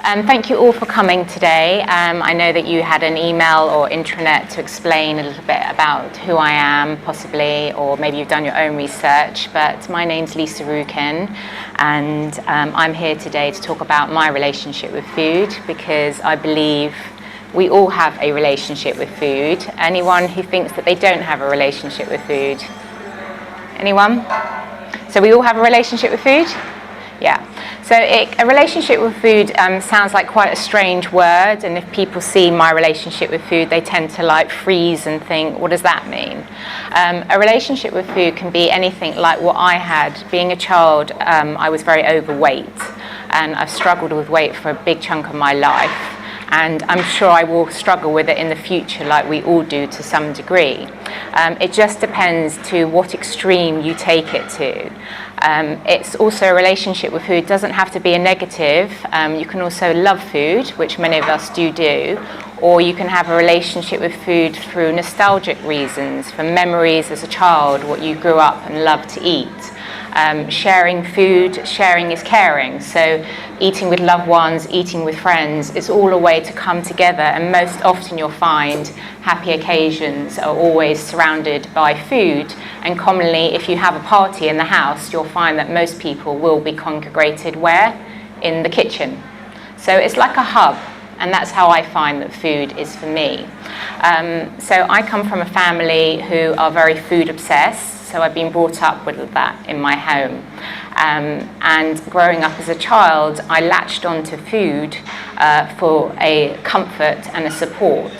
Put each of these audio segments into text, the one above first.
Thank you all for coming today. I know that you had an email or intranet to explain a little bit about who I am, possibly, or maybe you've done your own research, but my name's Lisa Roukin, and I'm here today to talk about my relationship with food, because I believe we all have a relationship with food. Anyone who thinks that they don't have a relationship with food? Anyone? So we all have a relationship with food? Yeah. So a relationship with food sounds like quite a strange word, and if people see my relationship with food, they tend to freeze and think, what does that mean? A relationship with food can be anything like what I had. Being a child, I was very overweight, and I've struggled with weight for a big chunk of my life, and I'm sure I will struggle with it in the future, like we all do to some degree. It just depends to what extreme you take it to. It's also a relationship with food. It doesn't have to be a negative. You can also love food, which many of us do, or you can have a relationship with food through nostalgic reasons, from memories as a child, what you grew up and loved to eat. Sharing food, sharing is caring. So eating with loved ones, eating with friends, it's all a way to come together, and most often you'll find happy occasions are always surrounded by food, and commonly if you have a party in the house, you'll find that most people will be congregated where? In the kitchen. So it's like a hub, and that's how I find that food is for me. So I come from a family who are very food obsessed. So I've been brought up with that in my home. And growing up as a child, I latched onto food for a comfort and a support.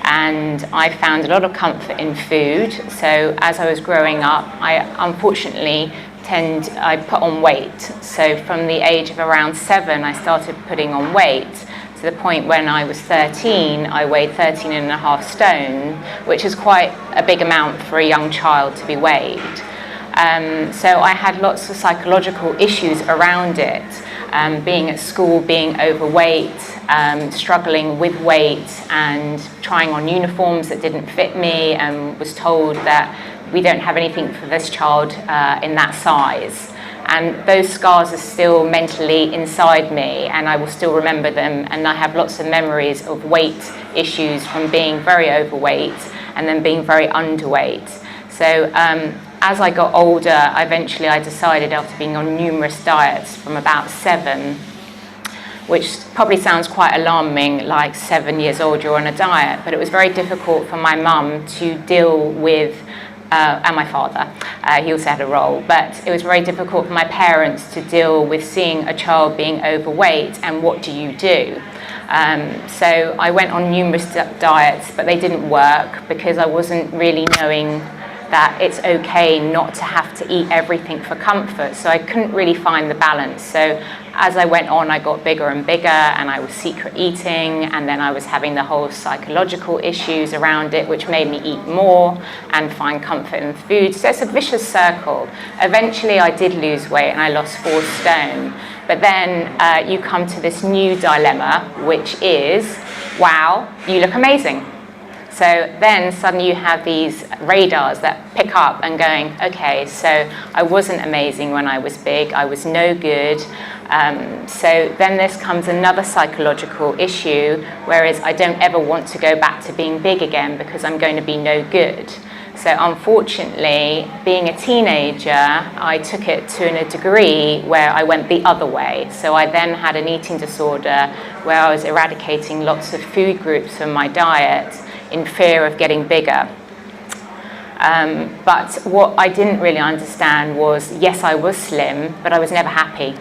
And I found a lot of comfort in food. So as I was growing up, I unfortunately I put on weight. So from the age of around 7, I started putting on weight, to the point when I was 13, I weighed 13.5 stone, which is quite a big amount for a young child to be weighed. So I had lots of psychological issues around it, being at school, being overweight, struggling with weight, and trying on uniforms that didn't fit me, and was told that we don't have anything for this child in that size. And those scars are still mentally inside me, and I will still remember them, and I have lots of memories of weight issues from being very overweight and then being very underweight. So as I got older, eventually I decided, after being on numerous diets from about 7, which probably sounds quite alarming, like 7 years old you're on a diet, but it was very difficult for my mum to deal with, and my father, he also had a role, but it was very difficult for my parents to deal with seeing a child being overweight, and what do you do? So I went on numerous diets, but they didn't work, because I wasn't really knowing that it's okay not to have to eat everything for comfort. So I couldn't really find the balance. So as I went on, I got bigger and bigger, and I was secret eating, and then I was having the whole psychological issues around it, which made me eat more and find comfort in food. So it's a vicious circle. Eventually I did lose weight, and I lost 4 stone. But then you come to this new dilemma, which is, wow, you look amazing. So then suddenly you have these radars that pick up and going, okay, so I wasn't amazing when I was big, I was no good. So then this comes another psychological issue, whereas I don't ever want to go back to being big again, because I'm going to be no good. So unfortunately, being a teenager, I took it to a degree where I went the other way. So I then had an eating disorder where I was eradicating lots of food groups from my diet in fear of getting bigger. But what I didn't really understand was, yes, I was slim, but I was never happy.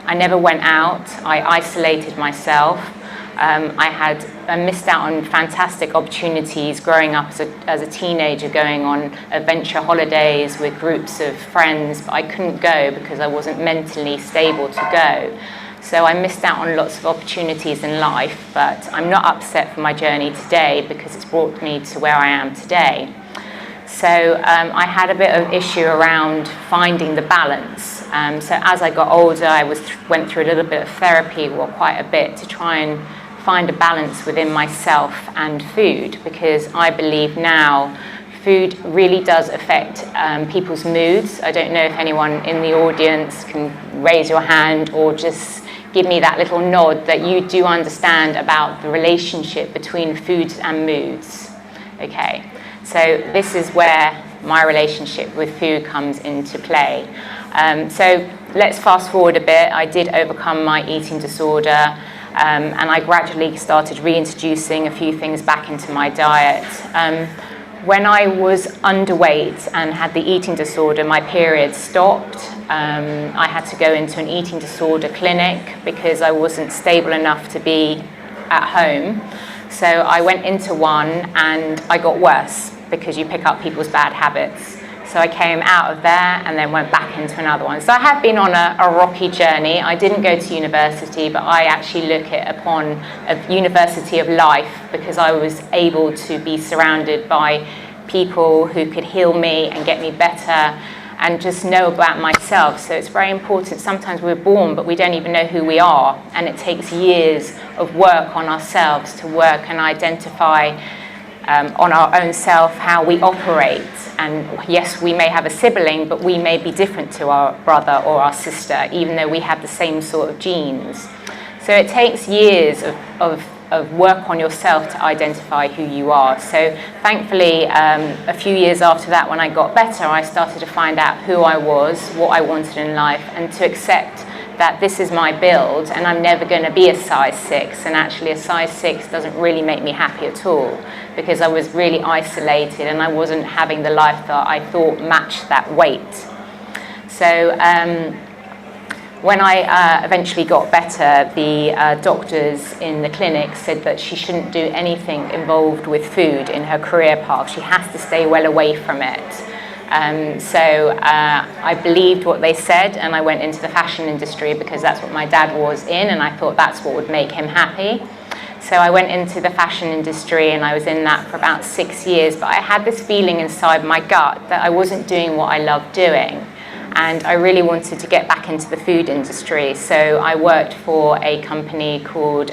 I never went out. I isolated myself. I missed out on fantastic opportunities growing up as a teenager, going on adventure holidays with groups of friends, but I couldn't go because I wasn't mentally stable to go. So I missed out on lots of opportunities in life, but I'm not upset for my journey today, because it's brought me to where I am today. So I had a bit of issue around finding the balance. So as I got older, I went through a little bit of therapy, well, quite a bit, to try and find a balance within myself and food, because I believe now food really does affect people's moods. I don't know if anyone in the audience can raise your hand or just give me that little nod that you do understand about the relationship between foods and moods. Okay, so this is where my relationship with food comes into play. So let's fast forward a bit. I did overcome my eating disorder, and I gradually started reintroducing a few things back into my diet. When I was underweight and had the eating disorder, my period stopped. I had to go into an eating disorder clinic because I wasn't stable enough to be at home. So I went into one and I got worse because you pick up people's bad habits. So I came out of there and then went back into another one. So I have been on a rocky journey. I didn't go to university, but I actually look upon a university of life because I was able to be surrounded by people who could heal me and get me better and just know about myself. So it's very important. Sometimes we're born, but we don't even know who we are. And it takes years of work on ourselves to work and identify on our own self how we operate. And yes, we may have a sibling, but we may be different to our brother or our sister, even though we have the same sort of genes. So it takes years of work on yourself to identify who you are. So thankfully, a few years after that, when I got better, I started to find out who I was, what I wanted in life, and to accept that this is my build and I'm never going to be a size 6. And actually a size 6 doesn't really make me happy at all because I was really isolated and I wasn't having the life that I thought matched that weight. So when I eventually got better, the doctors in the clinic said that she shouldn't do anything involved with food in her career path. She has to stay well away from it. So I believed what they said and I went into the fashion industry because that's what my dad was in and I thought that's what would make him happy. So I went into the fashion industry and I was in that for about 6 years, but I had this feeling inside my gut that I wasn't doing what I loved doing. And I really wanted to get back into the food industry. So I worked for a company called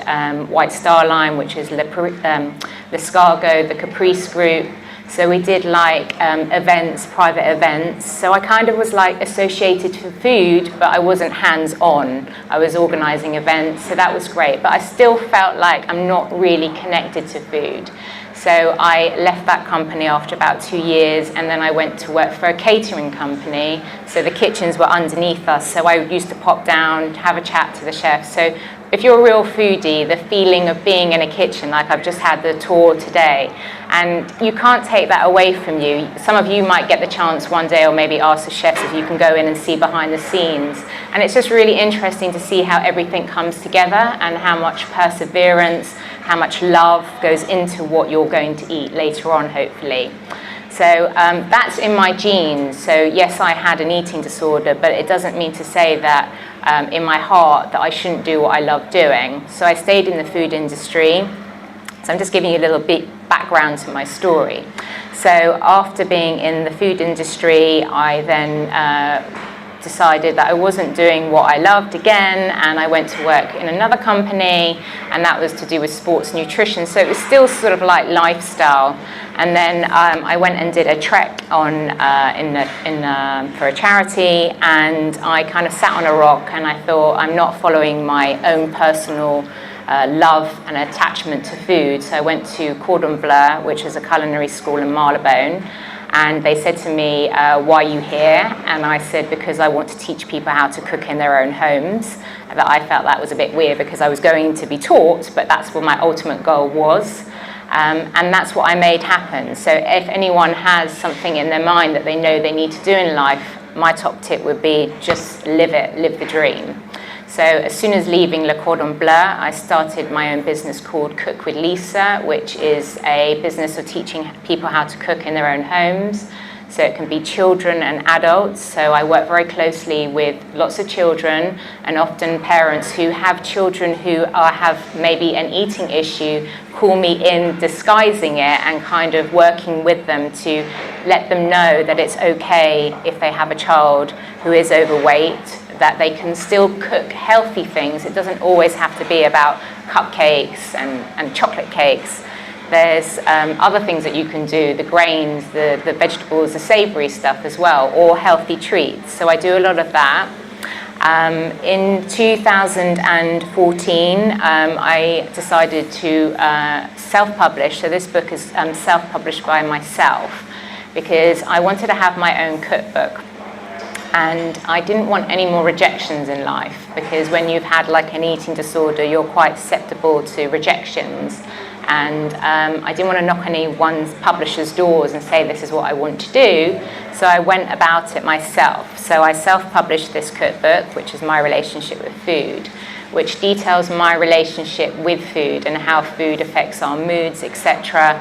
White Star Line, which is L'Escargot, the Caprice Group. So we did like events, private events. So I kind of was like associated to food, but I wasn't hands-on. I was organizing events, so that was great. But I still felt like I'm not really connected to food. So I left that company after about 2 years, and then I went to work for a catering company. So the kitchens were underneath us, so I used to pop down, have a chat to the chef. So if you're a real foodie, the feeling of being in a kitchen, like I've just had the tour today, and you can't take that away from you. Some of you might get the chance one day or maybe ask the chefs if you can go in and see behind the scenes. And it's just really interesting to see how everything comes together and how much perseverance, how much love goes into what you're going to eat later on, hopefully. So that's in my genes. So yes, I had an eating disorder, but it doesn't mean to say that in my heart that I shouldn't do what I love doing. So I stayed in the food industry. So I'm just giving you a little bit background to my story. So after being in the food industry, I then decided that I wasn't doing what I loved again, and I went to work in another company, and that was to do with sports nutrition. So it was still sort of like lifestyle. And then I went and did a trek on for a charity, and I kind of sat on a rock and I thought, I'm not following my own personal love and attachment to food. So I went to Cordon Bleu, which is a culinary school in Marylebone, and they said to me, why are you here? And I said, because I want to teach people how to cook in their own homes. That I felt that was a bit weird because I was going to be taught, but that's what my ultimate goal was. And that's what I made happen. So if anyone has something in their mind that they know they need to do in life, my top tip would be just live it, live the dream. So as soon as leaving Le Cordon Bleu, I started my own business called Cook with Lisa, which is a business of teaching people how to cook in their own homes. So it can be children and adults. So I work very closely with lots of children and often parents who have children who have maybe an eating issue, call me in disguising it and kind of working with them to let them know that it's okay if they have a child who is overweight, that they can still cook healthy things. It doesn't always have to be about cupcakes and chocolate cakes. There's other things that you can do, the grains, the vegetables, the savory stuff as well, or healthy treats. So I do a lot of that. In 2014, I decided to self-publish. So this book is self-published by myself because I wanted to have my own cookbook. And I didn't want any more rejections in life, because when you've had like an eating disorder, you're quite susceptible to rejections. And I didn't want to knock anyone's publisher's doors and say this is what I want to do. So I went about it myself. So I self-published this cookbook, which is my relationship with food, which details my relationship with food and how food affects our moods, etc.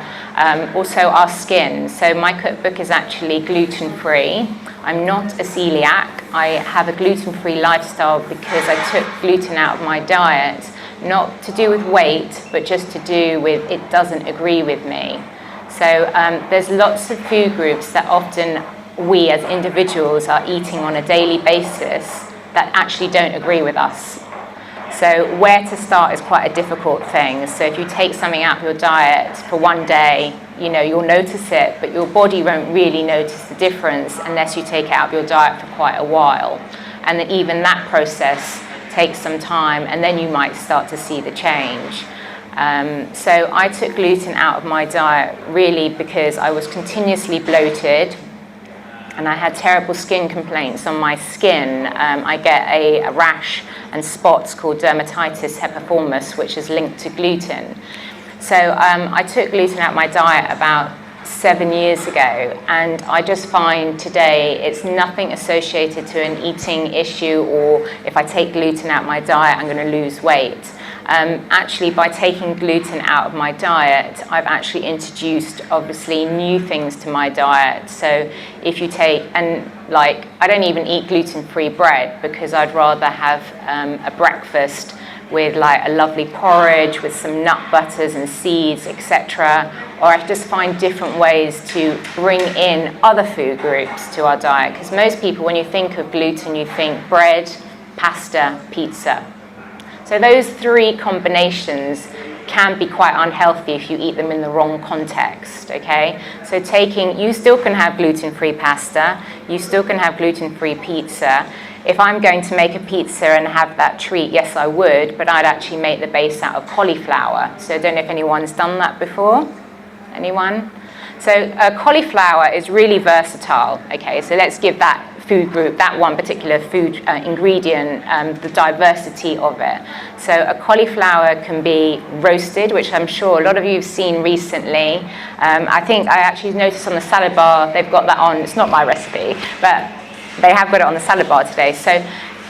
Also our skin. So my cookbook is actually gluten-free. I'm not a celiac. I have a gluten-free lifestyle because I took gluten out of my diet, not to do with weight, but just to do with it doesn't agree with me. So there's lots of food groups that often we as individuals are eating on a daily basis that actually don't agree with us. So where to start is quite a difficult thing. So if you take something out of your diet for one day, you know, you'll notice it, but your body won't really notice the difference unless you take it out of your diet for quite a while. And then even that process takes some time, and then you might start to see the change. So I took gluten out of my diet really because I was continuously bloated, and I had terrible skin complaints on my skin. I get a rash and spots called dermatitis herpetiformis, which is linked to gluten. So I took gluten out of my diet about 7 years ago, and I just find today it's nothing associated to an eating issue, or if I take gluten out of my diet, I'm going to lose weight. Actually, by taking gluten out of my diet, I've actually introduced obviously new things to my diet. So if you take, and like, I don't even eat gluten-free bread because I'd rather have a breakfast with like a lovely porridge with some nut butters and seeds, etc. Or I just find different ways to bring in other food groups to our diet. Because most people, when you think of gluten, you think bread, pasta, pizza. So those three combinations can be quite unhealthy if you eat them in the wrong context, okay? So you still can have gluten-free pasta, you still can have gluten-free pizza. If I'm going to make a pizza and have that treat, yes, I would, but I'd actually make the base out of cauliflower. So I don't know if anyone's done that before. Anyone? So cauliflower is really versatile, okay? So let's give that food group, that one particular food ingredient, the diversity of it. So a cauliflower can be roasted, which I'm sure a lot of you have seen recently. I think I actually noticed on the salad bar, they've got that on. It's not my recipe, but they have got it on the salad bar today. So,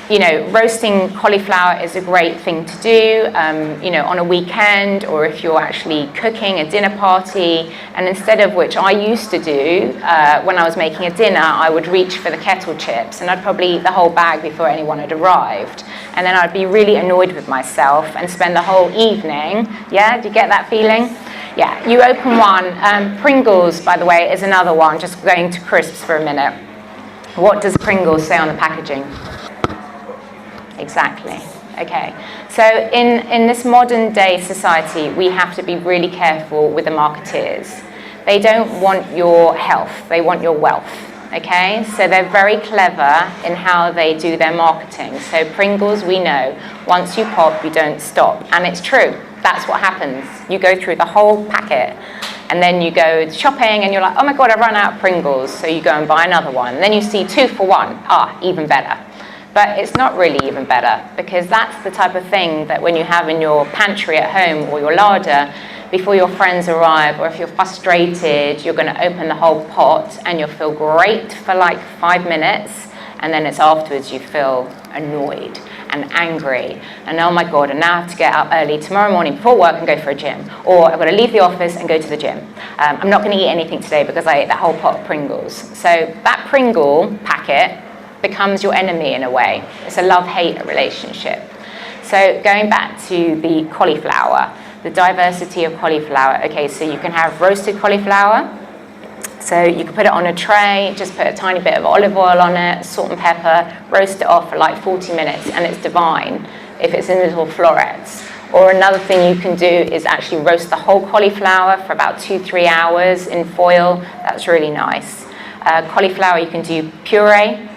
you know, roasting cauliflower is a great thing to do, you know, on a weekend, or if you're actually cooking a dinner party. And instead of, which I used to do when I was making a dinner, I would reach for the kettle chips, and I'd probably eat the whole bag before anyone had arrived. And then I'd be really annoyed with myself and spend the whole evening. Yeah, do you get that feeling? Yeah, you open one. Pringles, by the way, is another one, just going to crisps for a minute. What does Pringles say on the packaging? Exactly. Okay. So in this modern day society, we have to be really careful with the marketeers. They don't want your health, they want your wealth. Okay? So they're very clever in how they do their marketing. So Pringles, we know, once you pop, you don't stop. And it's true. That's what happens. You go through the whole packet, and then you go shopping and you're like, oh my God, I've run out of Pringles. So you go and buy another one. And then you see 2 for 1. Even better. But it's not really even better, because that's the type of thing that when you have in your pantry at home or your larder, before your friends arrive, or if you're frustrated, you're going to open the whole pot and you'll feel great for like 5 minutes, and then it's afterwards you feel annoyed and angry, and oh my God, and now I have to get up early tomorrow morning before work and go for a gym, or I've got to leave the office and go to the gym. I'm not going to eat anything today because I ate that whole pot of Pringles. So that Pringle packet becomes your enemy in a way. It's a love-hate relationship. So going back to the cauliflower, the diversity of cauliflower. Okay, so you can have roasted cauliflower. So you can put it on a tray, just put a tiny bit of olive oil on it, salt and pepper, roast it off for like 40 minutes, and it's divine if it's in little florets. Or another thing you can do is actually roast the whole cauliflower for about 2-3 hours in foil. That's really nice. Cauliflower, you can do puree.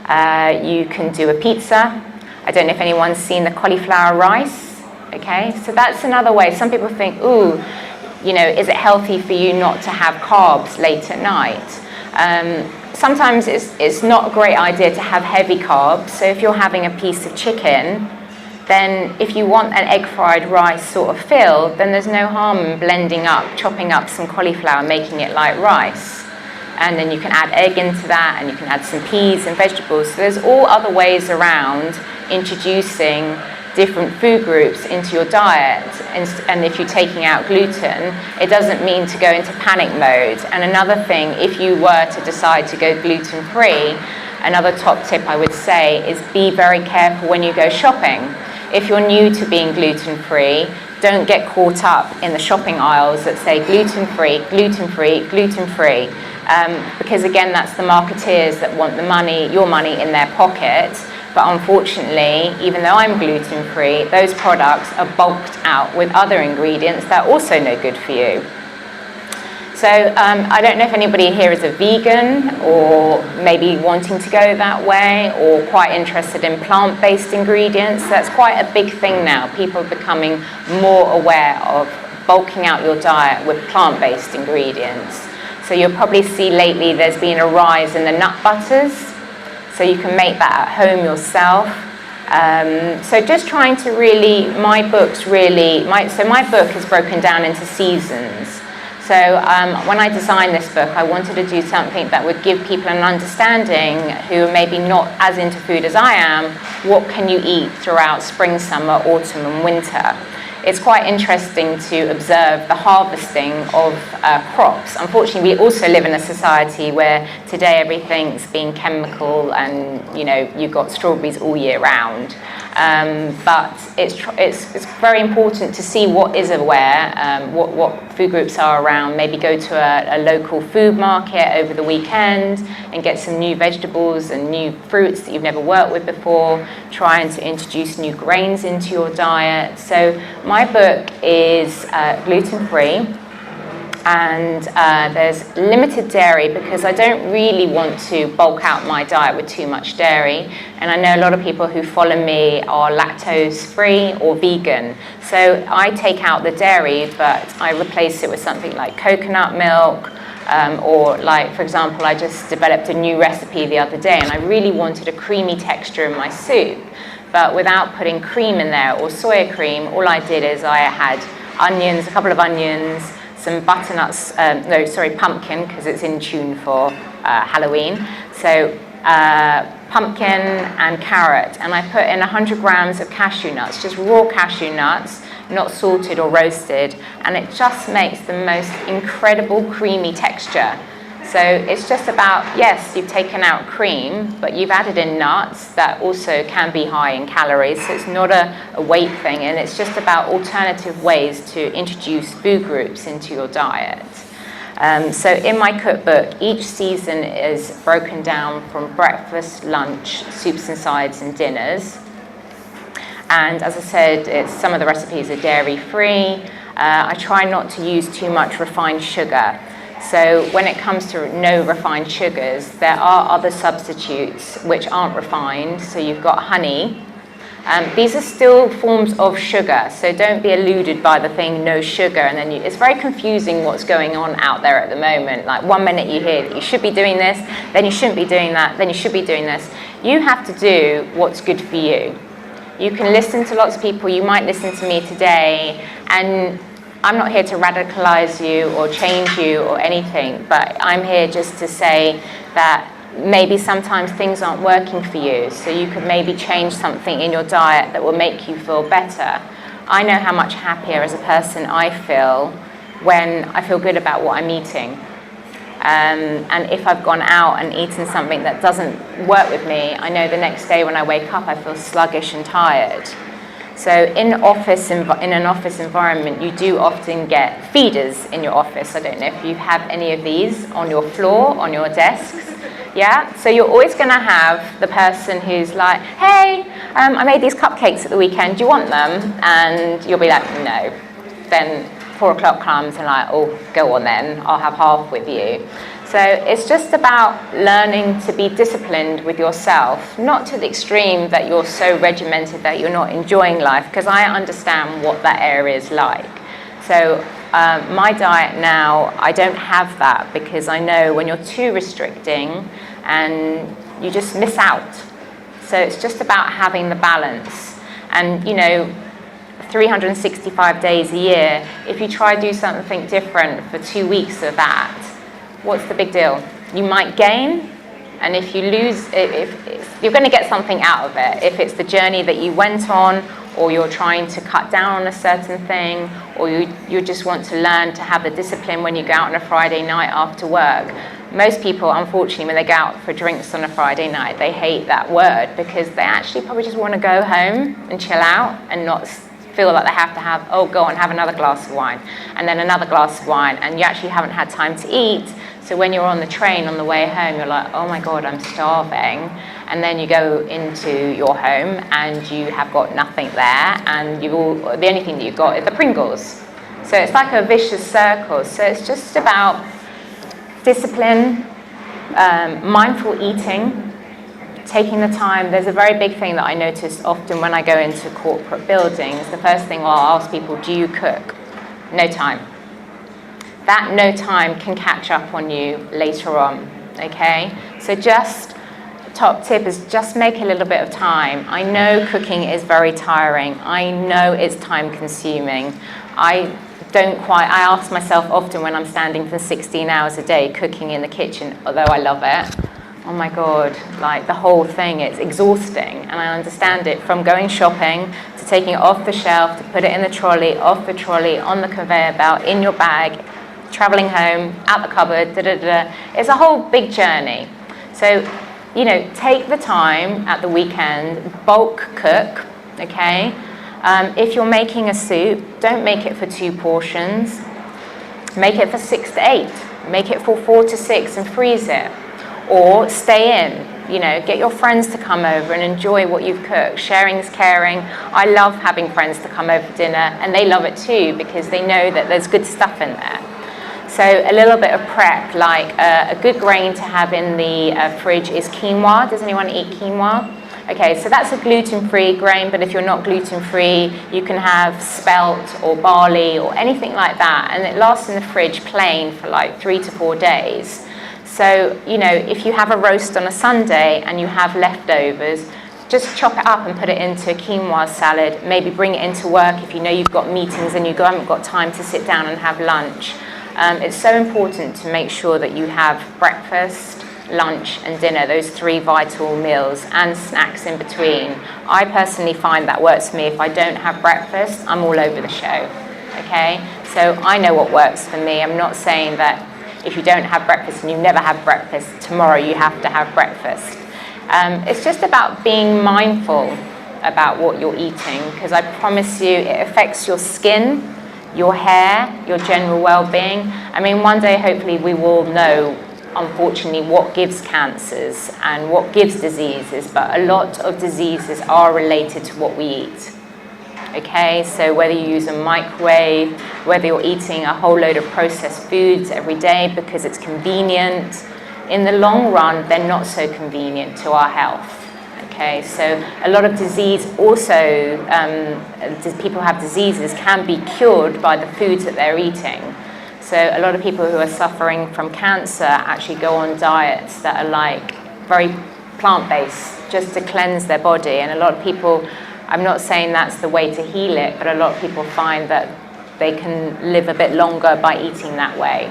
You can do a pizza. I don't know if anyone's seen the cauliflower rice. Okay, so that's another way. Some people think, ooh, you know, is it healthy for you not to have carbs late at night? Sometimes it's not a great idea to have heavy carbs. So if you're having a piece of chicken, then if you want an egg fried rice sort of feel, then there's no harm in blending up, chopping up some cauliflower, making it like rice. And then you can add egg into that, and you can add some peas and vegetables. So there's all other ways around introducing different food groups into your diet. And if you're taking out gluten, it doesn't mean to go into panic mode. And another thing, if you were to decide to go gluten-free, another top tip I would say is be very careful when you go shopping. If you're new to being gluten-free, don't get caught up in the shopping aisles that say gluten-free, gluten-free, gluten-free. Because again, that's the marketeers that want the money, your money in their pocket. But unfortunately, even though I'm gluten-free, those products are bulked out with other ingredients that are also no good for you. So I don't know if anybody here is a vegan or maybe wanting to go that way or quite interested in plant-based ingredients. That's quite a big thing now. People are becoming more aware of bulking out your diet with plant-based ingredients. So you'll probably see lately there's been a rise in the nut butters. So you can make that at home yourself. So just trying to really, my book is broken down into seasons. So when I designed this book, I wanted to do something that would give people an understanding who are maybe not as into food as I am, what can you eat throughout spring, summer, autumn and winter. It's quite interesting to observe the harvesting of crops. Unfortunately, we also live in a society where today everything's being chemical and, you know, you've got strawberries all year round. But it's very important to see what is aware, what food groups are around. Maybe go to a local food market over the weekend and get some new vegetables and new fruits that you've never worked with before. Trying to introduce new grains into your diet. So my book is gluten-free. And there's limited dairy because I don't really want to bulk out my diet with too much dairy. And I know a lot of people who follow me are lactose-free or vegan. So I take out the dairy, but I replace it with something like coconut milk, or like, for example, I just developed a new recipe the other day and I really wanted a creamy texture in my soup. But without putting cream in there or soya cream, all I did is I had onions, a couple of onions, some butternuts, pumpkin, because it's in tune for Halloween. So pumpkin and carrot. And I put in 100 grams of cashew nuts, just raw cashew nuts, not salted or roasted. And it just makes the most incredible creamy texture. So it's just about, yes, you've taken out cream, but you've added in nuts that also can be high in calories. So it's not a weight thing, and it's just about alternative ways to introduce food groups into your diet. So in my cookbook, each season is broken down from breakfast, lunch, soups and sides, and dinners. And as I said, some of the recipes are dairy-free. I try not to use too much refined sugar. So when it comes to no refined sugars, there are other substitutes which aren't refined. So you've got honey. These are still forms of sugar, so don't be eluded by the thing no sugar. And then it's very confusing what's going on out there at the moment. Like 1 minute you hear that you should be doing this, then you shouldn't be doing that, then you should be doing this. You have to do what's good for you. You can listen to lots of people. You might listen to me today, and I'm not here to radicalize you or change you or anything, but I'm here just to say that maybe sometimes things aren't working for you, so you could maybe change something in your diet that will make you feel better. I know how much happier as a person I feel when I feel good about what I'm eating. And if I've gone out and eaten something that doesn't work with me, I know the next day when I wake up I feel sluggish and tired. So in an office environment, you do often get feeders in your office. I don't know if you have any of these on your floor, on your desks. Yeah, so you're always going to have the person who's like, hey, I made these cupcakes at the weekend, do you want them? And you'll be like, no. Then 4 o'clock comes and like, oh, go on then, I'll have half with you. So it's just about learning to be disciplined with yourself, not to the extreme that you're so regimented that you're not enjoying life, because I understand what that area is like. So my diet now, I don't have that, because I know when you're too restricting and you just miss out. So it's just about having the balance. And 365 days a year, if you try to do something different for 2 weeks of that, what's the big deal? You might gain, and if you lose, you're going to get something out of it. If it's the journey that you went on, or you're trying to cut down on a certain thing, or you just want to learn to have the discipline when you go out on a Friday night after work. Most people, unfortunately, when they go out for drinks on a Friday night, they hate that word, because they actually probably just want to go home and chill out and not feel like they have to have, go on, have another glass of wine, and then another glass of wine, and you actually haven't had time to eat. So when you're on the train on the way home, you're like, oh my God, I'm starving. And then you go into your home and you have got nothing there, and the only thing that you've got is the Pringles. So it's like a vicious circle. So it's just about discipline, mindful eating, taking the time. There's a very big thing that I notice often when I go into corporate buildings. The first thing I'll ask people, do you cook? No time. That no time can catch up on you later on, okay? So top tip is just make a little bit of time. I know cooking is very tiring. I know it's time consuming. I ask myself often when I'm standing for 16 hours a day cooking in the kitchen, although I love it, oh my God, like the whole thing, it's exhausting. And I understand it, from going shopping to taking it off the shelf, to put it in the trolley, off the trolley, on the conveyor belt, in your bag, traveling home, out the cupboard, It's a whole big journey. So, take the time at the weekend, bulk cook, okay? If you're making a soup, don't make it for 2 portions. Make it for 6 to 8. Make it for 4 to 6 and freeze it. Or stay in, get your friends to come over and enjoy what you've cooked. Sharing is caring. I love having friends to come over for dinner, and they love it too, because they know that there's good stuff in there. So a little bit of prep, like a good grain to have in the fridge is quinoa. Does anyone eat quinoa? Okay, so that's a gluten-free grain, but if you're not gluten-free, you can have spelt or barley or anything like that, and it lasts in the fridge plain for like 3 to 4 days. So, if you have a roast on a Sunday and you have leftovers, just chop it up and put it into a quinoa salad. Maybe bring it into work if you know you've got meetings and you haven't got time to sit down and have lunch. It's so important to make sure that you have breakfast, lunch and dinner, those 3 vital meals, and snacks in between. I personally find that works for me. If I don't have breakfast, I'm all over the show, okay? So I know what works for me. I'm not saying that if you don't have breakfast and you never have breakfast, tomorrow you have to have breakfast. It's just about being mindful about what you're eating, because I promise you it affects your skin, your hair, your general well-being. I mean, one day hopefully we will know, unfortunately, what gives cancers and what gives diseases, but a lot of diseases are related to what we eat. Okay, so whether you use a microwave, whether you're eating a whole load of processed foods every day because it's convenient, in the long run, they're not so convenient to our health. Okay, so a lot of disease also, people who have diseases can be cured by the foods that they're eating. So a lot of people who are suffering from cancer actually go on diets that are like very plant-based, just to cleanse their body. And a lot of people, I'm not saying that's the way to heal it, but a lot of people find that they can live a bit longer by eating that way.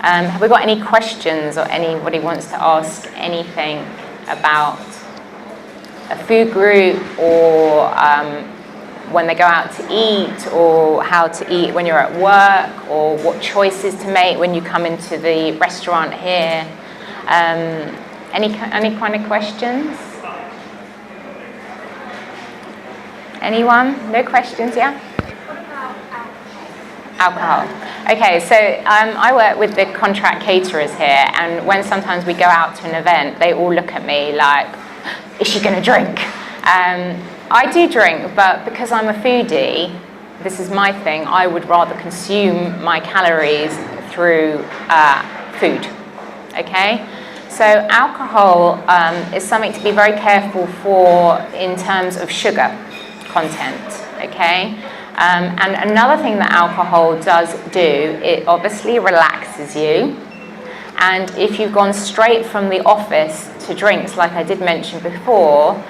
Have we got any questions, or anybody wants to ask anything about a food group, or when they go out to eat, or how to eat when you're at work, or what choices to make when you come into the restaurant here? Any kind of questions? Anyone? No questions, yeah? What about Alcohol. Okay, so I work with the contract caterers here, and when sometimes we go out to an event, they all look at me like, is she going to drink? I do drink, but because I'm a foodie, this is my thing, I would rather consume my calories through food, okay? So alcohol is something to be very careful for in terms of sugar content, okay? And another thing that alcohol does do, it obviously relaxes you. And if you've gone straight from the office to drinks, like I did mention before,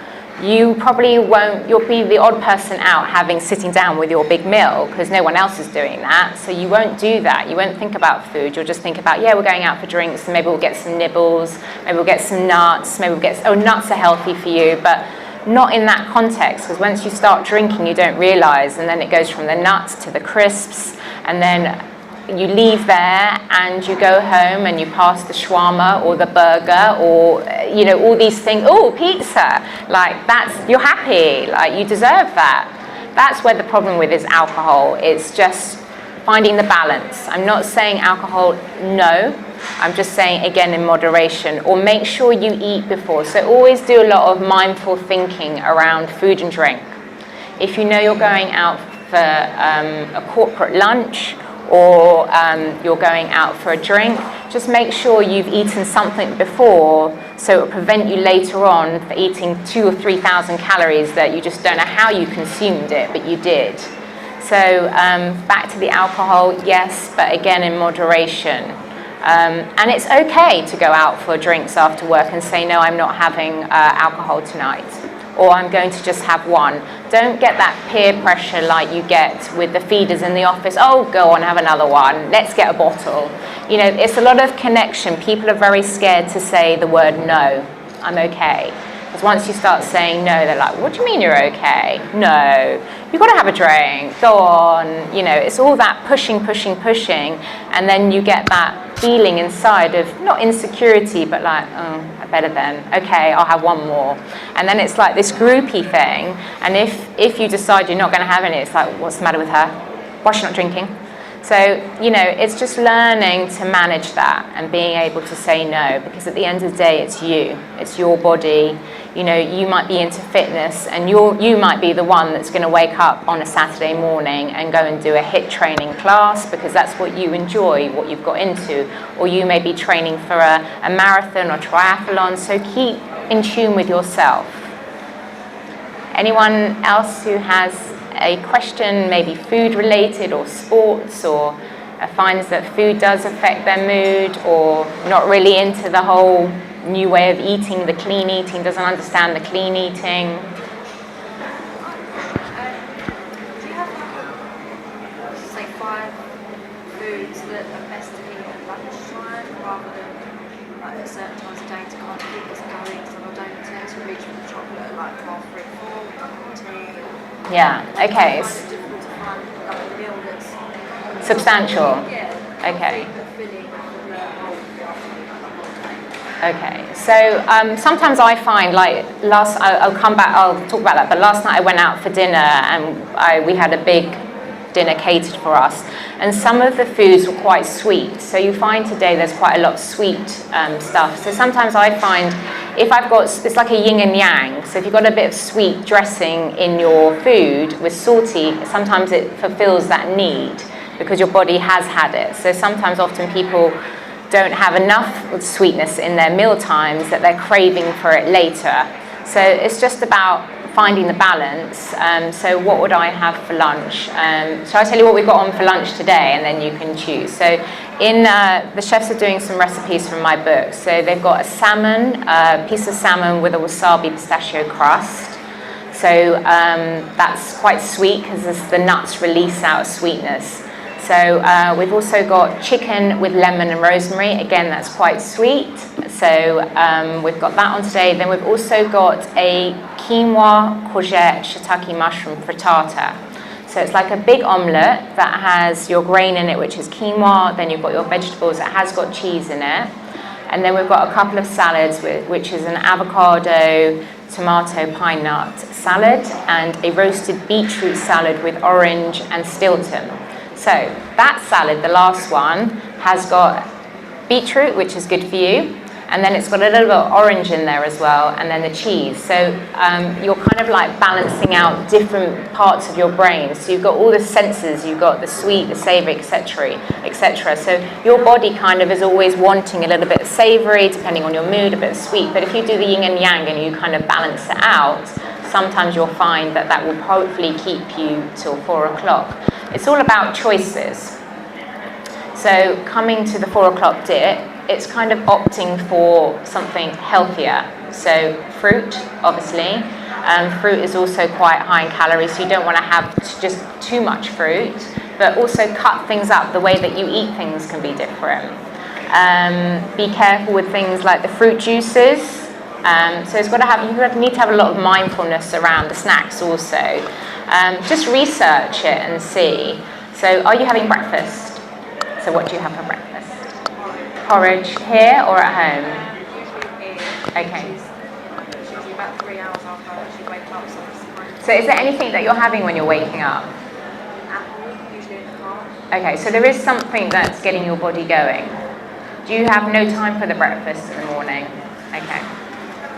you probably won't, you'll be the odd person out sitting down with your big meal because no one else is doing that. So you won't do that. You won't think about food. You'll just think about, yeah, we're going out for drinks, and maybe we'll get some nibbles, maybe we'll get some nuts, maybe we'll get, oh, nuts are healthy for you, but not in that context, because once you start drinking, you don't realize, and then it goes from the nuts to the crisps, and then you leave there and you go home and you pass the shawarma or the burger or, you know, all these things. Oh, pizza, like that's, you're happy, like you deserve that. That's where the problem with is alcohol. It's just finding the balance. I'm not saying alcohol, no. I'm just saying, again, in moderation, or make sure you eat before. So always do a lot of mindful thinking around food and drink. If you know you're going out for a corporate lunch, or you're going out for a drink, just make sure you've eaten something before so it will prevent you later on for eating 2,000 or 3,000 calories that you just don't know how you consumed it, but you did. So back to the alcohol, yes, but again in moderation. And it's okay to go out for drinks after work and say, no, I'm not having alcohol tonight, or I'm going to just have one. Don't get that peer pressure like you get with the feeders in the office. Oh, go on, have another one. Let's get a bottle. You know, it's a lot of connection. People are very scared to say the word no, I'm okay. Because once you start saying no, they're like, what do you mean you're okay? No, you've got to have a drink, go on. You know, it's all that pushing, and then you get that feeling inside of, not insecurity, but like, oh, I better then. Okay, I'll have one more. And then it's like this groupie thing, and if you decide you're not going to have any, it's like, what's the matter with her? Why is she not drinking? So, you know, it's just learning to manage that and being able to say no, because at the end of the day, it's you. It's your body. You know, you might be into fitness, and you might be the one that's going to wake up on a Saturday morning and go and do a HIIT training class because that's what you enjoy, what you've got into. Or you may be training for a marathon or triathlon, so keep in tune with yourself. Anyone else who has a question, maybe food related or sports, or finds that food does affect their mood, or not really into the whole new way of eating, the clean eating, doesn't understand the clean eating? Do you have say 5 foods that are best to eat at lunchtime rather than like at certain times of day to kind of keep us going, so I don't tend to reach for the chocolate at like 3, 4, tea? Yeah, okay. It's difficult to find like a meal that's substantial. Yeah. Okay. Filling for the whole day. Okay. So sometimes I find, like I'll talk about that. But last night I went out for dinner, and we had a big dinner catered for us, and some of the foods were quite sweet. So you find today there's quite a lot of sweet stuff. So sometimes I find, if I've got, it's like a yin and yang. So if you've got a bit of sweet dressing in your food with salty, sometimes it fulfills that need because your body has had it. So sometimes often people don't have enough sweetness in their meal times that they're craving for it later. So it's just about finding the balance. So what would I have for lunch? Shall I tell you what we've got on for lunch today, and then you can choose. So the chefs are doing some recipes from my book. So they've got a salmon, piece of salmon with a wasabi pistachio crust. So that's quite sweet because the nuts release out sweetness. So we've also got chicken with lemon and rosemary. Again, that's quite sweet. So we've got that on today. Then we've also got a quinoa, courgette, shiitake mushroom frittata. So it's like a big omelette that has your grain in it, which is quinoa. Then you've got your vegetables. It has got cheese in it. And then we've got a couple of salads, which is an avocado, tomato, pine nut salad, and a roasted beetroot salad with orange and Stilton. So that salad, the last one, has got beetroot, which is good for you, And then it's got a little bit of orange in there as well, and then the cheese. So you're kind of like balancing out different parts of your brain. So you've got all the senses, you've got the sweet, the savory, etc., etc. So your body kind of is always wanting a little bit of savory, depending on your mood, a bit of sweet. But if you do the yin and yang and you kind of balance it out, sometimes you'll find that that will hopefully keep you till 4 o'clock. It's all about choices. So coming to the 4 o'clock dip, it's kind of opting for something healthier. So fruit, obviously. Fruit is also quite high in calories, so you don't want to have just too much fruit, but also cut things up. The way that you eat things can be different. Be careful with things like the fruit juices. So it's got to have, you need to have a lot of mindfulness around the snacks also. Just research it and see. So are you having breakfast? So what do you have for breakfast? Porridge here or at home? Usually here. Okay. Usually about 3 hours after I actually wake up. So is there anything that you're having when you're waking up? Apple, usually in the car. Okay, so there is something that's getting your body going. Do you have no time for the breakfast in the morning? Okay.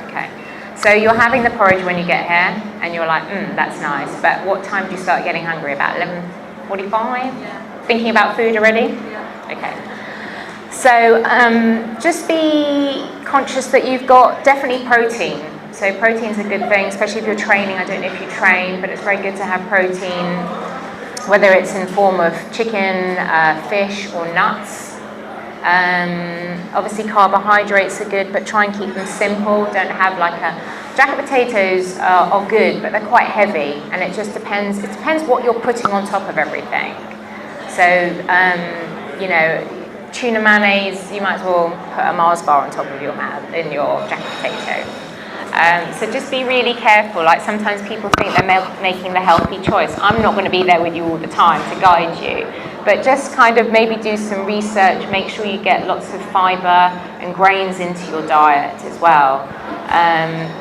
Okay. So you're having the porridge when you get here, and you're like, that's nice. But what time do you start getting hungry? About 11:45? Yeah. Thinking about food already? Yeah. Okay. So just be conscious that you've got definitely protein. So protein's a good thing, especially if you're training. I don't know if you train, but it's very good to have protein, whether it's in form of chicken, fish, or nuts. Obviously carbohydrates are good, but try and keep them simple. Don't have like a... Jacket potatoes are good, but they're quite heavy, and it just depends. It depends what you're putting on top of everything. So, you know, tuna mayonnaise, you might as well put a Mars bar on top of your jacket potato. So just be really careful. Like sometimes people think they're making the healthy choice. I'm not going to be there with you all the time to guide you, but just kind of maybe do some research. Make sure you get lots of fibre and grains into your diet as well.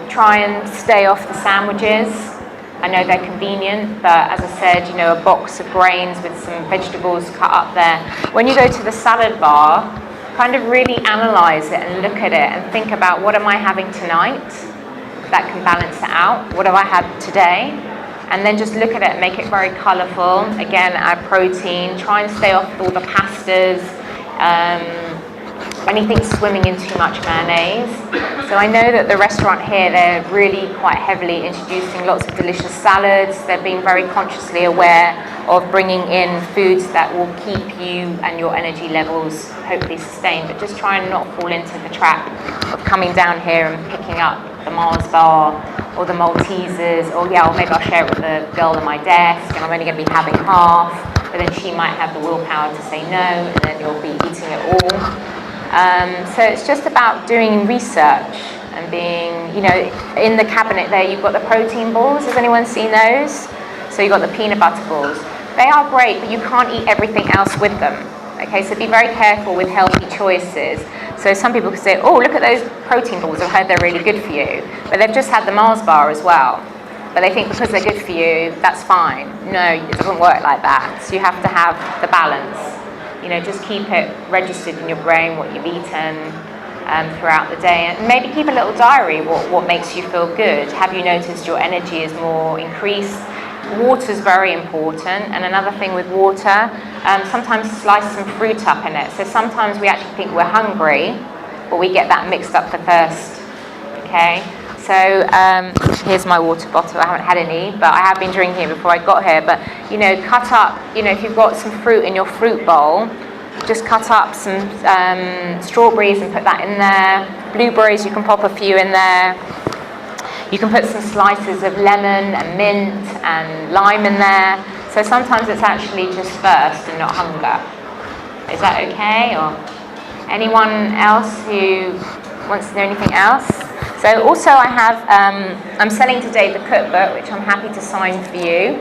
Try and stay off the sandwiches. I know they're convenient, but as I said, you know, a box of grains with some vegetables cut up there. When you go to the salad bar, kind of really analyse it and look at it and think about, what am I having tonight? That can balance it out. What have I had today? And then just look at it and make it very colourful. Again, add protein. Try and stay off all the pastas. Anything swimming in too much mayonnaise. So I know that the restaurant here, they're really quite heavily introducing lots of delicious salads. They're being very consciously aware of bringing in foods that will keep you and your energy levels hopefully sustained. But just try and not fall into the trap of coming down here and picking up the Mars bar or the Maltesers, or or maybe I'll share it with the girl on my desk and I'm only going to be having half, but then she might have the willpower to say no, and then you'll be eating it all. So it's just about doing research and being, you know, in the cabinet there you've got the protein balls. Has anyone seen those? So you've got the peanut butter balls. They are great, but you can't eat everything else with them. Okay, so be very careful with healthy choices. So some people could say, oh, look at those protein balls, I've heard they're really good for you. But they've just had the Mars bar as well. But they think because they're good for you, that's fine. No, it doesn't work like that. So you have to have the balance. You know, just keep it registered in your brain, what you've eaten throughout the day. And maybe keep a little diary, what makes you feel good. Have you noticed your energy is more increased? Water is very important. And another thing with water, sometimes slice some fruit up in it. So sometimes we actually think we're hungry, but we get that mixed up for thirst. Okay? So here's my water bottle. I haven't had any, but I have been drinking it before I got here. But, you know, cut up, you know, if you've got some fruit in your fruit bowl, just cut up some strawberries and put that in there. Blueberries, you can pop a few in there. You can put some slices of lemon and mint and lime in there. So sometimes it's actually just thirst and not hunger. Is that okay? Or anyone else who wants to know anything else? So also I have, I'm selling today the cookbook, which I'm happy to sign for you.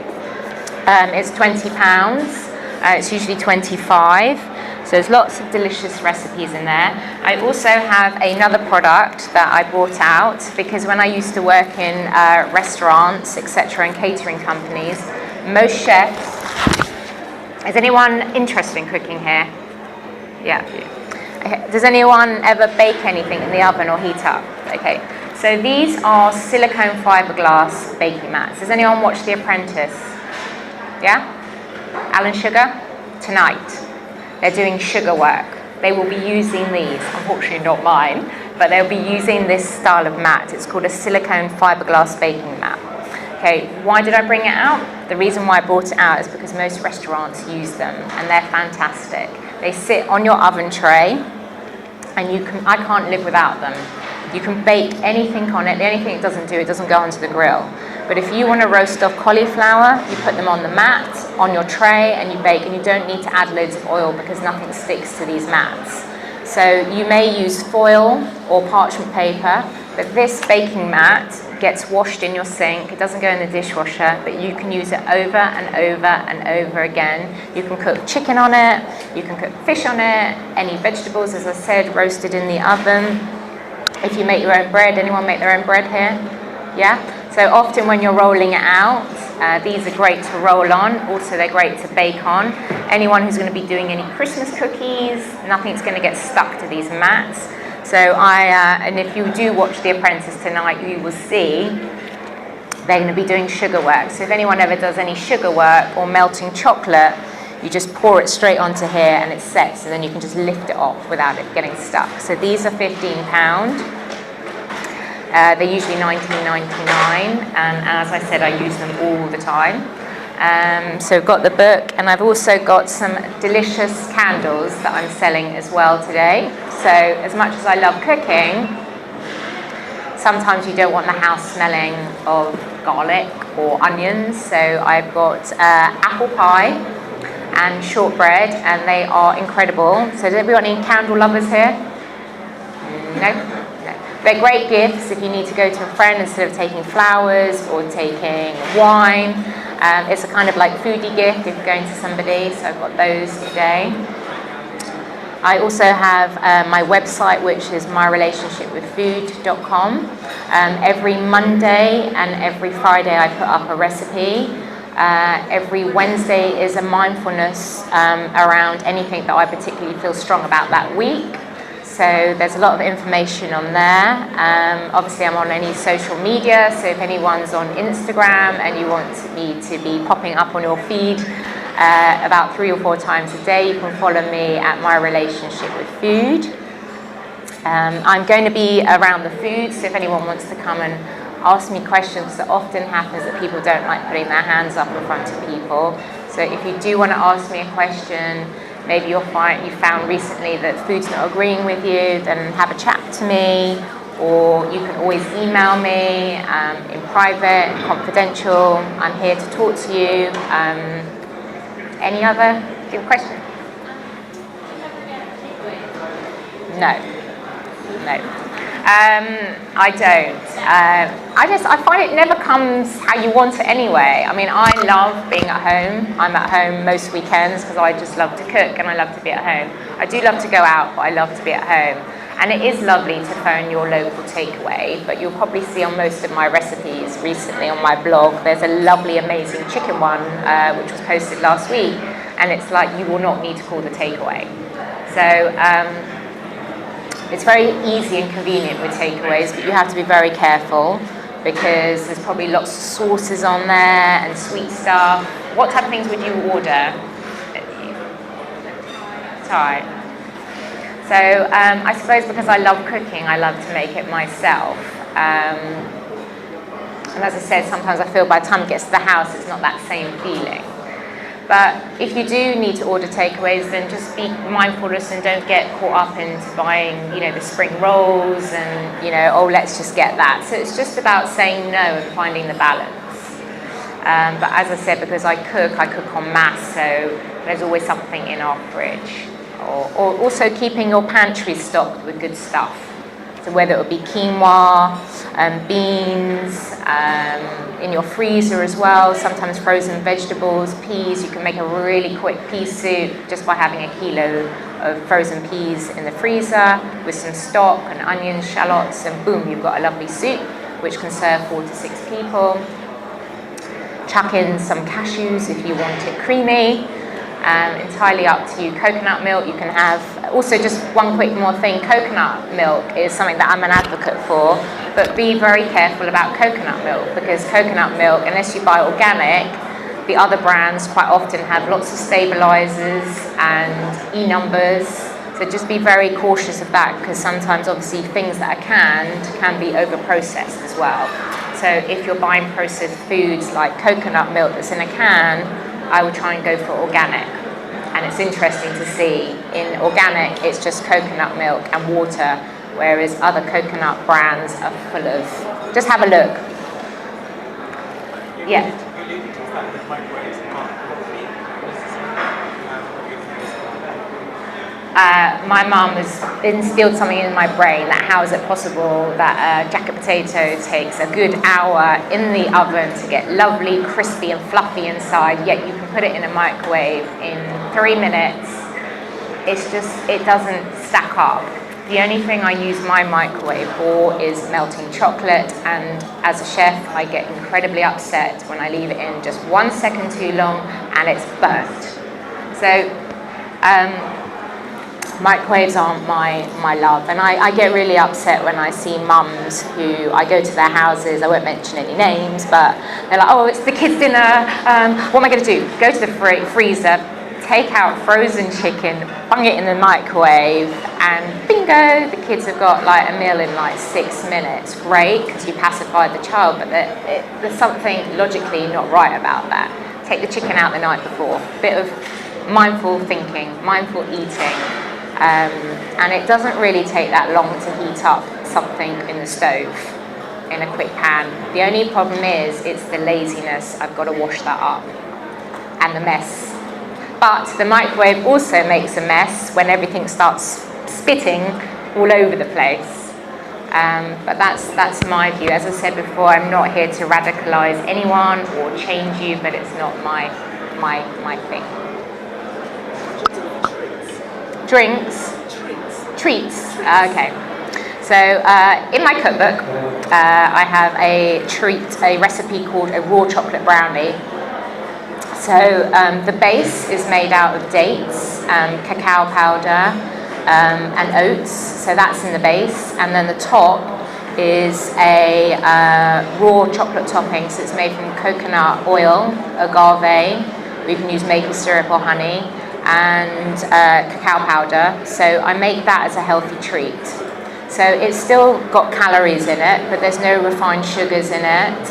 It's £20. It's usually 25. So there's lots of delicious recipes in there. I also have another product that I brought out because when I used to work in restaurants, etc., and catering companies, most chefs... Is anyone interested in cooking here? Yeah. Does anyone ever bake anything in the oven or heat up? Okay, so these are silicone fiberglass baking mats. Does anyone watch The Apprentice? Yeah? Alan Sugar? Tonight, they're doing sugar work. They will be using these, unfortunately not mine, but they'll be using this style of mat. It's called a silicone fiberglass baking mat. Okay, why did I bring it out? The reason why I brought it out is because most restaurants use them and they're fantastic. They sit on your oven tray and I can't live without them. You can bake anything on it. The only thing it doesn't do, it doesn't go onto the grill. But if you want to roast off cauliflower, you put them on the mat, on your tray, and you bake, and you don't need to add loads of oil because nothing sticks to these mats. So you may use foil or parchment paper, but this baking mat gets washed in your sink. It doesn't go in the dishwasher, but you can use it over and over and over again. You can cook chicken on it, you can cook fish on it, any vegetables, as I said, roasted in the oven. If you make your own bread, anyone make their own bread here? Yeah? So often when you're rolling it out, these are great to roll on. Also, they're great to bake on. Anyone who's going to be doing any Christmas cookies, nothing's going to get stuck to these mats. So and if you do watch The Apprentice tonight, you will see they're going to be doing sugar work. So if anyone ever does any sugar work or melting chocolate, you just pour it straight onto here and it sets, and then you can just lift it off without it getting stuck. So these are £15. They're usually $19.99, and as I said, I use them all the time. So I've got the book, and I've also got some delicious candles that I'm selling as well today. So as much as I love cooking, sometimes you don't want the house smelling of garlic or onions. So I've got apple pie and shortbread, and they are incredible. So does everyone need candle lovers here? No? They're great gifts if you need to go to a friend instead of taking flowers or taking wine. It's a kind of like foodie gift if you're going to somebody, so I've got those today. I also have my website, which is myrelationshipwithfood.com. Every Monday and every Friday I put up a recipe. Every Wednesday is a mindfulness around anything that I particularly feel strong about that week. So there's a lot of information on there. Obviously I'm on any social media, so if anyone's on Instagram and you want me to be popping up on your feed about 3 or 4 times a day, you can follow me at My Relationship with Food. I'm going to be around the food, so if anyone wants to come and ask me questions, that often happens that people don't like putting their hands up in front of people. So if you do want to ask me a question, maybe you found recently that food's not agreeing with you, then have a chat to me, or you can always email me in private, confidential. I'm here to talk to you. Any other question? No. I don't. I find it never comes how you want it anyway. I mean, I love being at home. I'm at home most weekends because I just love to cook and I love to be at home. I do love to go out, but I love to be at home. And it is lovely to phone your local takeaway, but you'll probably see on most of my recipes recently on my blog, there's a lovely, amazing chicken one, which was posted last week, and it's like you will not need to call the takeaway. So, it's very easy and convenient with takeaways, but you have to be very careful because there's probably lots of sauces on there and sweet stuff. What type of things would you order? Thai. So I suppose because I love cooking, I love to make it myself. And as I said, sometimes I feel by the time it gets to the house, it's not that same feeling. But if you do need to order takeaways, then just be mindful and don't get caught up into buying, the spring rolls and, let's just get that. So it's just about saying no and finding the balance. But as I said, because I cook en masse, so there's always something in our fridge. Or also keeping your pantry stocked with good stuff. So whether it would be quinoa, beans, in your freezer as well, sometimes frozen vegetables, peas. You can make a really quick pea soup just by having a kilo of frozen peas in the freezer with some stock and onions, shallots, and boom, you've got a lovely soup which can serve 4 to 6 people. Chuck in some cashews if you want it creamy. Entirely up to you. Coconut milk you can have Also, just one quick more thing, coconut milk is something that I'm an advocate for, but be very careful about coconut milk, because coconut milk, unless you buy organic, the other brands quite often have lots of stabilizers and E-numbers, so just be very cautious of that, because sometimes obviously things that are canned can be over-processed as well. So if you're buying processed foods like coconut milk that's in a can, I would try and go for organic. And it's interesting to see, in organic it's just coconut milk and water, whereas other coconut brands are full of, just have a look. Yeah. My mum has instilled something in my brain that how is it possible that a jacket potato takes a good hour in the oven to get lovely, crispy and fluffy inside, yet you can put it in a microwave in 3 minutes. It's just, it doesn't stack up. The only thing I use my microwave for is melting chocolate, and as a chef I get incredibly upset when I leave it in just 1 second too long and it's burnt. So microwaves aren't my love, and I get really upset when I see mums who, I go to their houses, I won't mention any names, but they're like, oh, it's the kids' dinner, what am I going to do? Go to the freezer, take out frozen chicken, bung it in the microwave, and bingo, the kids have got like a meal in like 6 minutes. Great, because you pacified the child, but there's something logically not right about that. Take the chicken out the night before, bit of mindful thinking, mindful eating. And it doesn't really take that long to heat up something in the stove in a quick pan. The only problem is it's the laziness. I've got to wash that up, and the mess. But the microwave also makes a mess when everything starts spitting all over the place. But that's my view. As I said before, I'm not here to radicalize anyone or change you, but it's not my thing. Drinks? Treats. Okay. So in my cookbook, I have a recipe called a raw chocolate brownie. So the base is made out of dates, cacao powder, and oats. So that's in the base, and then the top is a raw chocolate topping. So it's made from coconut oil, agave. We can use maple syrup or honey, and cacao powder. So I make that as a healthy treat. So it's still got calories in it, but there's no refined sugars in it.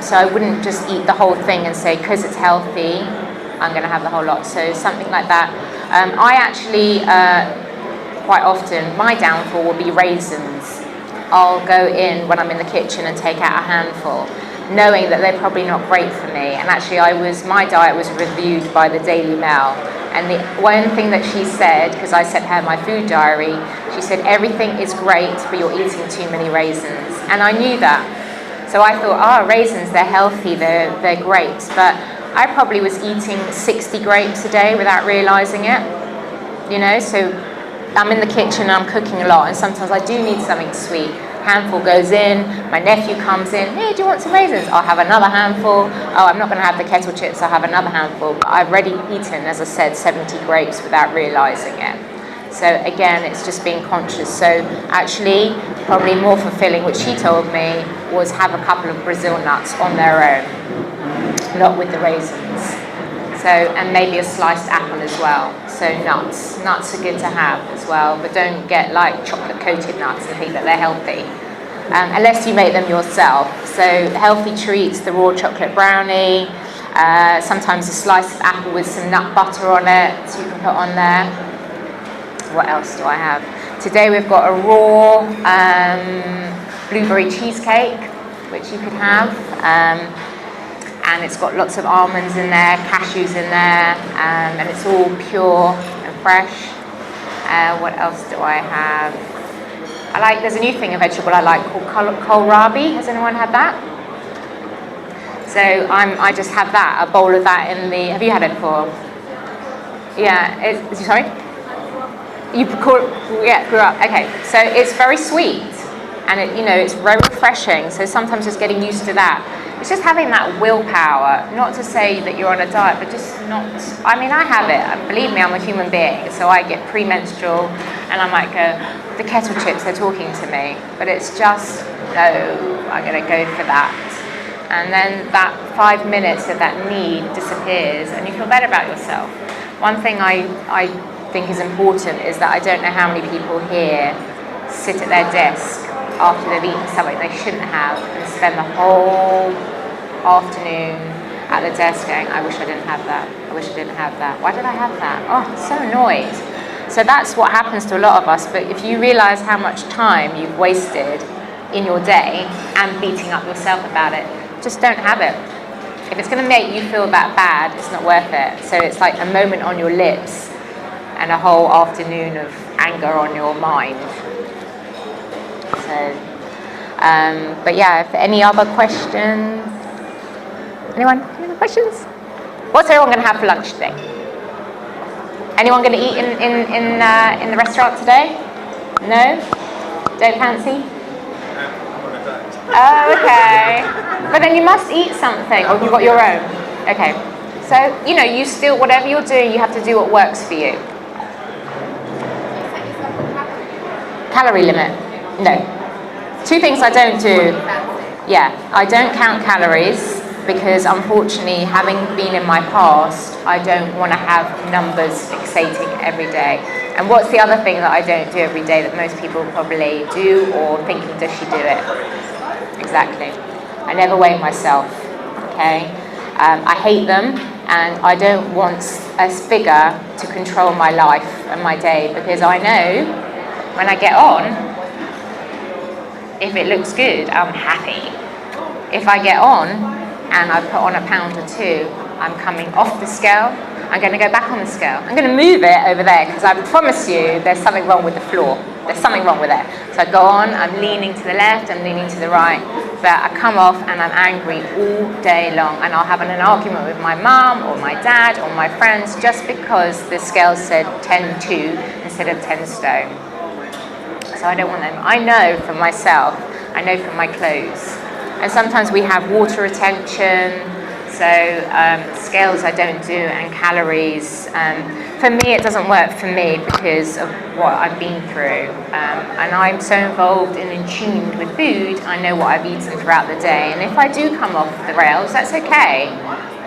So I wouldn't just eat the whole thing and say, because it's healthy, I'm going to have the whole lot. So something like that. I actually, quite often, my downfall will be raisins. I'll go in when I'm in the kitchen and take out a handful, knowing that they're probably not great for me. And actually my diet was reviewed by the Daily Mail. And the one thing that she said, because I sent her my food diary, she said, everything is great, but you're eating too many raisins. And I knew that. So I thought, raisins, they're healthy, they're grapes. But I probably was eating 60 grapes a day without realizing it. So I'm in the kitchen and I'm cooking a lot, and sometimes I do need something sweet. Handful goes in, my nephew comes in, hey, do you want some raisins? I'll have another handful. Oh, I'm not going to have the kettle chips, I'll have another handful. But I've already eaten, as I said, 70 grapes without realizing it. So again, it's just being conscious. So actually, probably more fulfilling, which she told me, was have a couple of Brazil nuts on their own, not with the raisins. So, and maybe a sliced apple as well. So nuts are good to have as well, but don't get like chocolate coated nuts and think that they're healthy, unless you make them yourself. So healthy treats, the raw chocolate brownie, sometimes a slice of apple with some nut butter on it, so you can put on there. What else do I have? Today we've got a raw blueberry cheesecake, which you could have. And it's got lots of almonds in there, cashews in there, and it's all pure and fresh. What else do I have? There's a new thing, a vegetable I like called kohlrabi. Has anyone had that? So I just have that, a bowl of that in the, have you had it before? Yeah, sorry? You grew up, okay. So it's very sweet, and it's very refreshing. So sometimes just getting used to that. it's just having that willpower, not to say that you're on a diet, but just not, I mean, I have it, and believe me, I'm a human being, so I get premenstrual, and I might go, the kettle chips, they're talking to me, but it's just, no, I'm going to go for that. And then that 5 minutes of that need disappears, and you feel better about yourself. One thing I think is important is that I don't know how many people here sit at their desk after they've eaten something they shouldn't have and spend the whole afternoon at the desk going, I wish I didn't have that, I wish I didn't have that, why did I have that? Oh, I'm so annoyed. So that's what happens to a lot of us, but if you realise how much time you've wasted in your day and beating up yourself about it, just don't have it. If it's going to make you feel that bad, it's not worth it. So it's like a moment on your lips and a whole afternoon of anger on your mind. So, but yeah, if any other questions? Anyone? Any other questions? What's everyone going to have for lunch today? Anyone going to eat in the restaurant today? No? Don't fancy? Oh, okay. But then you must eat something, or you've got your own. Okay. So, you know, you still, whatever you're doing, you have to do what works for you. Calorie limit? No. Two things I don't do. Yeah, I don't count calories because unfortunately, having been in my past, I don't want to have numbers fixating every day. And what's the other thing that I don't do every day that most people probably do or thinking, does she do it? Exactly. I never weigh myself, okay? I hate them, and I don't want a figure to control my life and my day, because I know when I get on, if it looks good, I'm happy. If I get on and I put on a pound or two, I'm coming off the scale, I'm going to go back on the scale. I'm going to move it over there, because I promise you there's something wrong with the floor. There's something wrong with it. So I go on, I'm leaning to the left, I'm leaning to the right, but I come off and I'm angry all day long, and I'll have an argument with my mum or my dad or my friends just because the scale said 10-2 instead of 10 stone. So I don't want them. I know for myself, I know from my clothes. And sometimes we have water retention, so scales I don't do, and calories. For me, it doesn't work for me because of what I've been through. And I'm so involved and in tune with food, I know what I've eaten throughout the day. And if I do come off the rails, that's okay.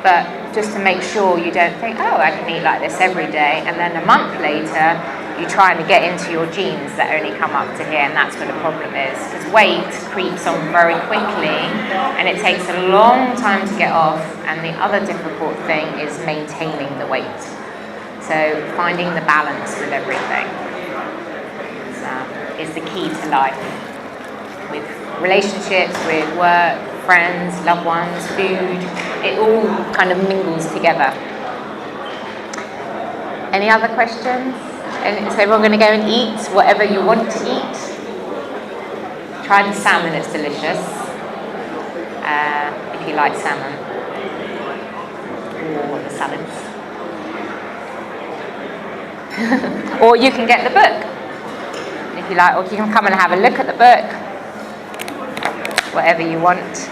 But just to make sure you don't think, oh, I can eat like this every day. And then a month later, you're trying to get into your jeans that only come up to here, and that's where the problem is. Because weight creeps on very quickly, and it takes a long time to get off, and the other difficult thing is maintaining the weight. So finding the balance with everything is the key to life. With relationships, with work, friends, loved ones, food, it all kind of mingles together. Any other questions? And is everyone going to go and eat whatever you want to eat? Try the salmon, it's delicious. If you like salmon. Or the salads. Or you can get the book. If you like, or you can come and have a look at the book. Whatever you want.